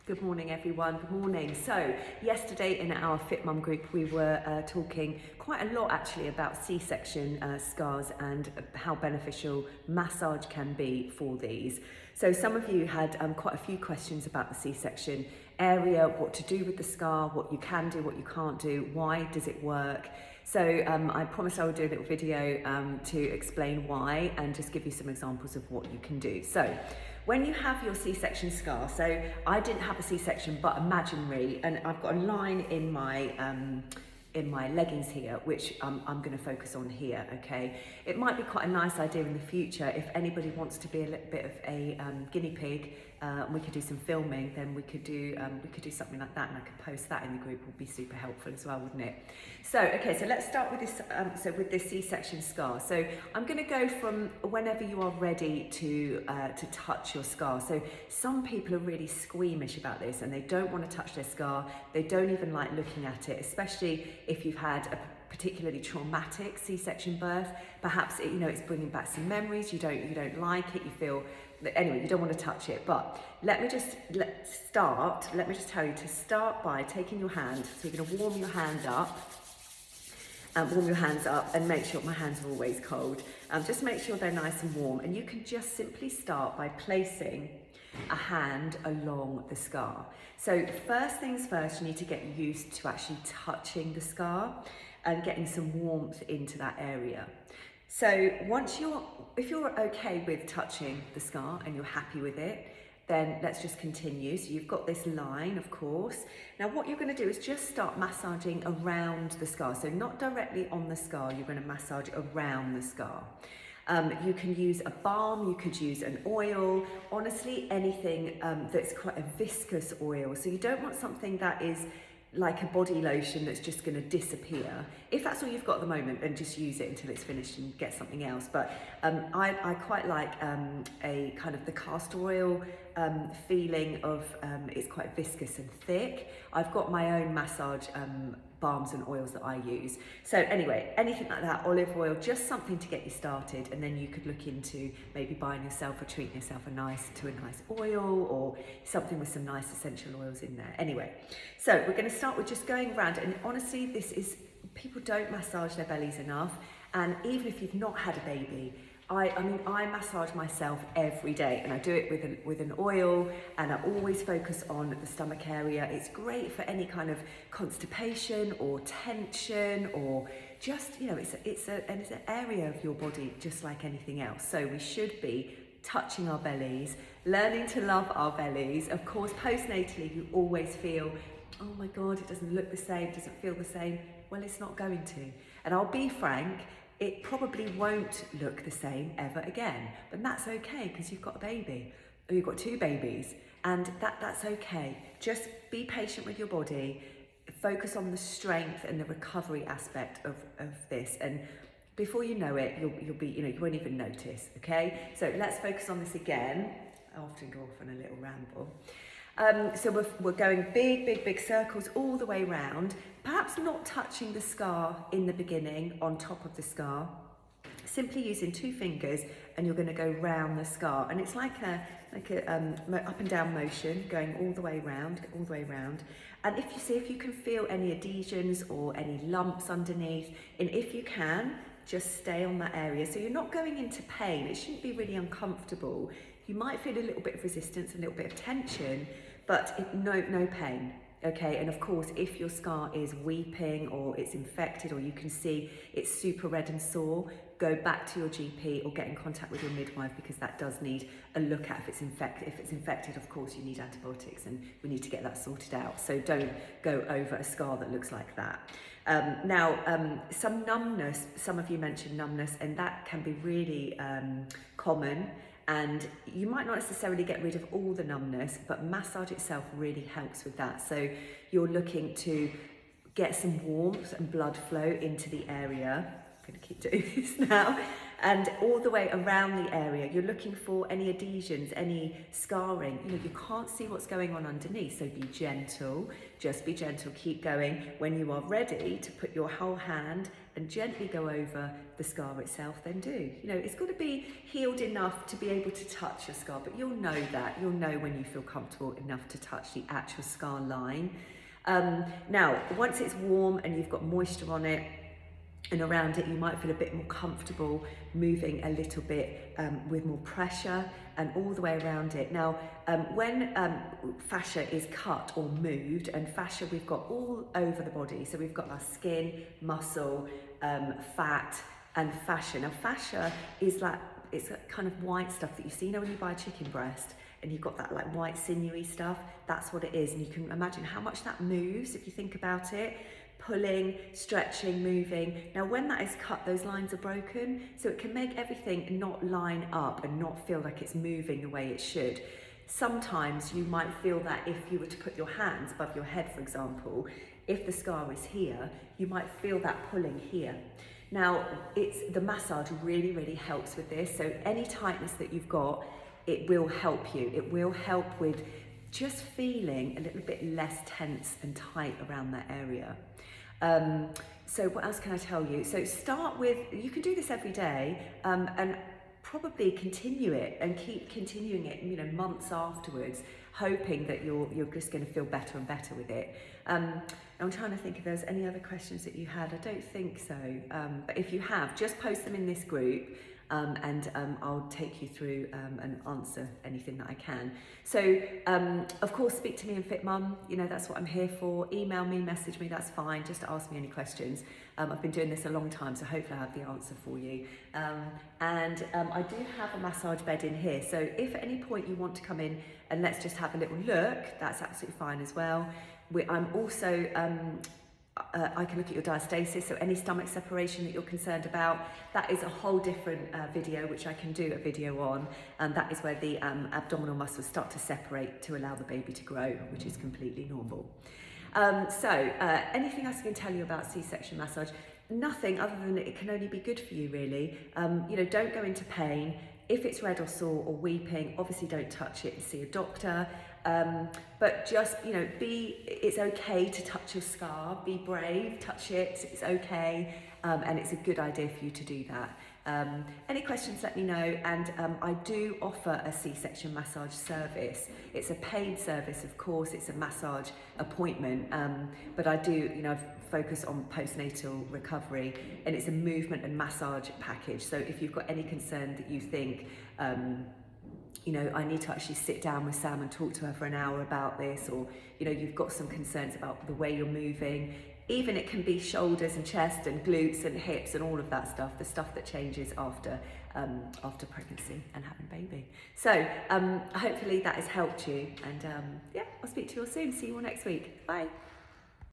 Good morning, everyone. Good morning. So, yesterday in our Fit Mum group, we were talking quite a lot actually about C-section scars and how beneficial massage can be for these. So, some of you had quite a few questions about the C-section area, what to do with the scar, what you can do, what you can't do, why does it work. So I promised I would do a little video to explain why and just give you some examples of what you can do. So when you have your C-section scar, so I didn't have a C-section but imaginary, and I've got a line in my leggings here, which I'm going to focus on here, okay? It might be quite a nice idea in the future if anybody wants to be a little bit of a guinea pig, and we could do some filming, then we could do something like that, and I could post that in the group. Would be super helpful as well, wouldn't it? So, okay, so let's start with this, with this C-section scar. So I'm going to go from whenever you are ready to touch your scar. So some people are really squeamish about this and they don't want to touch their scar. They don't even like looking at it, especially if you've had a particularly traumatic C-section birth. Perhaps it's bringing back some memories. You don't like it. You feel anyway, you don't want to touch it. But let me just tell you to start by taking your hand. So you're going to warm your hand up. Warm your hands up and make sure, my hands are always cold, just make sure they're nice and warm, and you can just simply start by placing a hand along the scar. So first things first, you need to get used to actually touching the scar and getting some warmth into that area. So if you're okay with touching the scar and you're happy with it, then let's just continue. So you've got this line, of course. Now what you're going to do is just start massaging around the scar. So not directly on the scar, you're going to massage around the scar. You can use a balm, you could use an oil, honestly anything that's quite a viscous oil. So you don't want something that is like a body lotion that's just going to disappear. If that's all you've got at the moment, then just use it until it's finished and get something else. But I quite like a kind of the castor oil feeling of, it's quite viscous and thick. I've got my own massage balms and oils that I use. So anyway, anything like that, olive oil, just something to get you started, and then you could look into maybe buying yourself or treating yourself a nice oil or something with some nice essential oils in there. Anyway, so we're going to start with just going around, and honestly, people don't massage their bellies enough, and even if you've not had a baby, I massage myself every day, and I do it with an oil, and I always focus on the stomach area. It's great for any kind of constipation or tension, or just, it's an area of your body just like anything else. So we should be touching our bellies, learning to love our bellies. Of course, postnatally, you always feel, oh my God, it doesn't look the same, doesn't feel the same. Well, it's not going to. And I'll be frank, it probably won't look the same ever again, but that's okay because you've got a baby, or you've got two babies, and that's okay. Just be patient with your body, focus on the strength and the recovery aspect of this, and before you know it, you'll be, you won't even notice, okay? So let's focus on this again. I often go off on a little ramble. So we're going big circles all the way round, perhaps not touching the scar in the beginning on top of the scar, simply using two fingers, and you're going to go round the scar, and it's like a up and down motion going all the way round, and if you can feel any adhesions or any lumps underneath, and if you can, just stay on that area. So you're not going into pain. It shouldn't be really uncomfortable. You might feel a little bit of resistance, a little bit of tension, but no pain, okay? And of course, if your scar is weeping or it's infected, or you can see it's super red and sore, go back to your GP or get in contact with your midwife, because that does need a look at if it's infected. If it's infected, of course, you need antibiotics, and we need to get that sorted out. So don't go over a scar that looks like that. Some numbness, some of you mentioned numbness, and that can be really common. And you might not necessarily get rid of all the numbness, but massage itself really helps with that. So you're looking to get some warmth and blood flow into the area. I'm going to keep doing this now. And all the way around the area, you're looking for any adhesions, any scarring. You can't see what's going on underneath, so be gentle. Just be gentle, keep going. When you are ready to put your whole hand, and gently go over the scar itself, then do. You know, it's got to be healed enough to be able to touch your scar, but you'll know that. You'll know when you feel comfortable enough to touch the actual scar line. Now, once it's warm and you've got moisture on it and around it, you might feel a bit more comfortable moving a little bit with more pressure and all the way around it. Now, when fascia is cut or moved, and fascia we've got all over the body, so we've got our skin, muscle, fat and fascia. Now, fascia is like, it's a kind of white stuff that you see, you know, when you buy a chicken breast and you've got that like white sinewy stuff, that's what it is. And you can imagine how much that moves if you think about it. Pulling, stretching, moving. Now when that is cut, those lines are broken, so it can make everything not line up and not feel like it's moving the way it should. Sometimes you might feel that if you were to put your hands above your head, for example, if the scar is here, you might feel that pulling here. Now, the massage really, really helps with this. So any tightness that you've got, it will help you. It will help with just feeling a little bit less tense and tight around that area. So what else can I tell you? So start with, you can do this every day, and probably continue it and keep continuing it, you know, months afterwards, hoping that you're just going to feel better and better with it. I'm trying to think if there's any other questions that you had. I don't think so, but if you have, just post them in this group. And I'll take you through and answer anything that I can. So, of course, speak to me in Fit Mum. You know, that's what I'm here for. Email me, message me, that's fine. Just ask me any questions. I've been doing this a long time, so hopefully I have the answer for you. I do have a massage bed in here. So if at any point you want to come in and let's just have a little look, that's absolutely fine as well. I'm also... I can look at your diastasis, so any stomach separation that you're concerned about, that is a whole different video which I can do a video on, and that is where the abdominal muscles start to separate to allow the baby to grow, which is completely normal. Anything else I can tell you about C-section massage? Nothing other than it can only be good for you, really. You know, don't go into pain. If it's red or sore or weeping, obviously don't touch it and see a doctor. But just, you know, it's okay to touch your scar, be brave, touch it, it's okay, and it's a good idea for you to do that. Any questions, let me know, and I do offer a C-section massage service. It's a paid service, of course, it's a massage appointment, but I do, you know, focus on postnatal recovery, and it's a movement and massage package. So if you've got any concern that you think, you know, I need to actually sit down with Sam and talk to her for an hour about this, or, you know, you've got some concerns about the way you're moving, even it can be shoulders and chest and glutes and hips and all of that stuff, the stuff that changes after pregnancy and having a baby. So hopefully that has helped you, and yeah, I'll speak to you all soon. See you all next week. Bye.